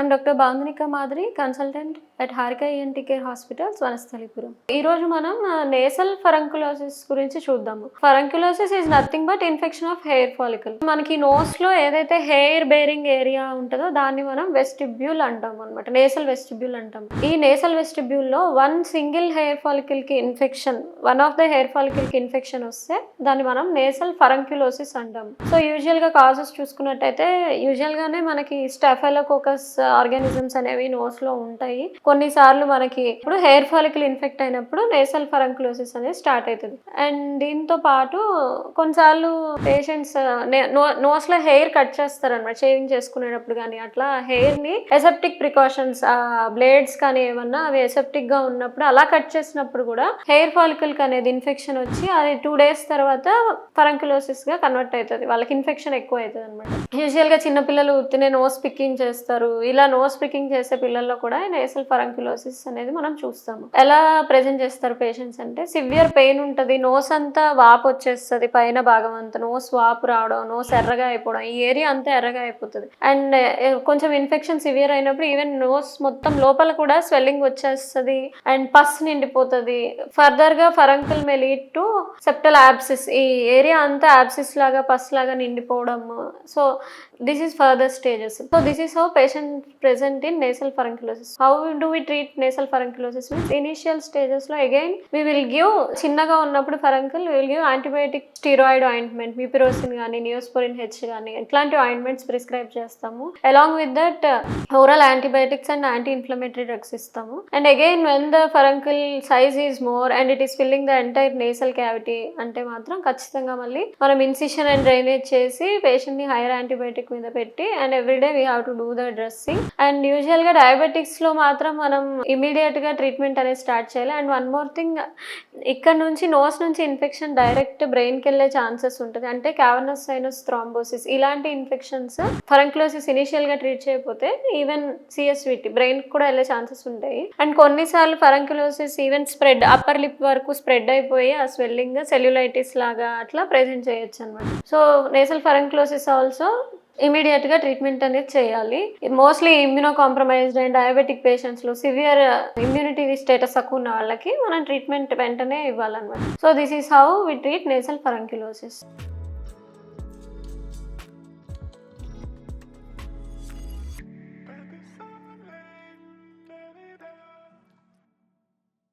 I'm doctor Bhavanika Madhuri, consultant at Harika ENT care hospitals, Vanasthalipuram. ఈ రోజు మనం నేసల్ ఫరంకులోసిస్ గురించి చూద్దాము. Furunculosis is nothing but infection of hair follicle. మనకి నోస్ లో ఏదైతే హెయిర్ బేరింగ్ ఏరియా ఉంటుందో దాన్ని మనం వెస్టిబ్యూల్ అంటాం అనమాట. నేసల్ వెస్టిబ్యూల్ అంటాం. ఈ నేసల్ వెస్టిబ్యూల్ లో వన్ సింగిల్ హెయిర్ ఫాలికల్ కి infection, one of the hair follicle కి ఇన్ఫెక్షన్ వస్తే దాన్ని మనం నేసల్ ఫరంకులోసిస్ అంటాం. సో యూజువల్ గా కాజెస్ చూసుకున్నట్టయితే యూజువల్ గానే మనకి స్టాఫైలోకోకస్ ఆర్గానిజమ్స్ అనేవి నోస్ లో ఉంటాయి. కొన్నిసార్లు మనకి ఇప్పుడు హెయిర్ ఫాలికల్ ఇన్ఫెక్ట్ అయినప్పుడు నేసల్ ఫరంకులోసిస్ అనేది స్టార్ట్ అవుతుంది. అండ్ దీంతో పాటు కొన్నిసార్లు పేషెంట్స్ నోస్ లో హెయిర్ కట్ చేస్తారనమాట, షేవింగ్ చేసుకునేటప్పుడు కానీ అట్లా హెయిర్ ని ఎసెప్టిక్ ప్రికాషన్స్, బ్లేడ్స్ కానీ ఏమన్నా అవి ఎసెప్టిక్ గా ఉన్నప్పుడు అలా కట్ చేసినప్పుడు కూడా హెయిర్ ఫాలికల్ కి అనేది ఇన్ఫెక్షన్ వచ్చి అది 2 days తర్వాత ఫరంకులోసిస్ గా కన్వర్ట్ అవుతుంది. వాళ్ళకి ఇన్ఫెక్షన్ ఎక్కువ అవుతుంది అనమాట. యూజువల్ గా చిన్నపిల్లలు ఉత్తినే నోస్ పికింగ్ చేస్తారు. ఇలా నోస్ పికింగ్ చేసే పిల్లల్లో కూడా నేసల్ ఫరంకులోసిస్ అనేది మనం చూస్తాము. ఎలా ప్రెజెంట్ చేస్తారు పేషెంట్స్ అంటే, సివియర్ పెయిన్ ఉంటుంది, నోస్ అంతా వాపు వచ్చేస్తుంది, పైన భాగం అంతా నోస్ వాపు రావడం, నోస్ ఎర్రగా అయిపోవడం, ఈ ఏరియా అంతా ఎర్రగా అయిపోతుంది. అండ్ కొంచెం ఇన్ఫెక్షన్ సివియర్ అయినప్పుడు ఈవెన్ నోస్ మొత్తం లోపల కూడా స్వెల్లింగ్ వచ్చేస్తుంది అండ్ పస్ నిండిపోతుంది. ఫర్దర్ గా furuncle may lead to septal abscess, ఈ ఏరియా అంతా యాబ్సిస్ లాగా పస్ లాగా నిండిపోవడం. So this is further stages. So this is how patient present in nasal furunculosis. How do we treat nasal furanculosis means initial stages lo again we will give, చిన్నగా ఉన్నప్పుడు ఫరంకుల్ we will give antibiotic steroid ointment, mupirocin గానీ neosporin H గానీ ఇట్లాంటి ointments prescribe చేస్తాము. along with that oral antibiotics and anti-inflammatory drugs ఇస్తాము. and again when the furuncle size is more and it is filling the entire nasal cavity అంటే మాత్రం ఖచ్చితంగా మళ్ళీ మనం ఇన్సిషన్ అండ్ డ్రైనేజ్ చేసి పేషెంట్ ని హైయర్ యాంటీబయాటిక్ మీద పెట్టి and everyday we have to do the dressing. And usual గా డయాబెటిక్స్ లో మాత్రం మనం ఇమీడియట్ గా ట్రీట్మెంట్ అనేది స్టార్ట్ చేయాలి. అండ్ వన్ మోర్ థింగ్, ఇక్కడ నుంచి నోస్ నుంచి ఇన్ఫెక్షన్ డైరెక్ట్ బ్రెయిన్ కి వెళ్ళే ఛాన్సెస్ ఉంటుంది. అంటే క్యావర్నస్ సైనస్ థ్రాంబోసిస్ ఇలాంటి ఇన్ఫెక్షన్స్ ఫరంకులోసిస్ ఇనిషియల్ గా ట్రీట్ చేయకపోతే ఈవెన్ సిఎస్విటి బ్రెయిన్ కూడా వెళ్ళే ఛాన్సెస్ ఉంటాయి. అండ్ కొన్నిసార్లు furunculosis even spread upper lip వరకు స్ప్రెడ్ అయిపోయి ఆ స్వెల్లింగ్ సెల్యులైటిస్ లాగా అట్లా ప్రెజెంట్ చేయొచ్చు అనమాట. So nasal furunculosis also immediate గా ట్రీట్మెంట్ అనేది చేయాలి. Mostly immunocompromised and diabetic patients లో సివియర్ ఇమ్యూనిటీ స్టేటస్ తక్కువ ఉన్న వాళ్ళకి మనం ట్రీట్మెంట్ వెంటనే ఇవ్వాలన్నమాట. So this is how we treat nasal ఫరంకులోసిస్.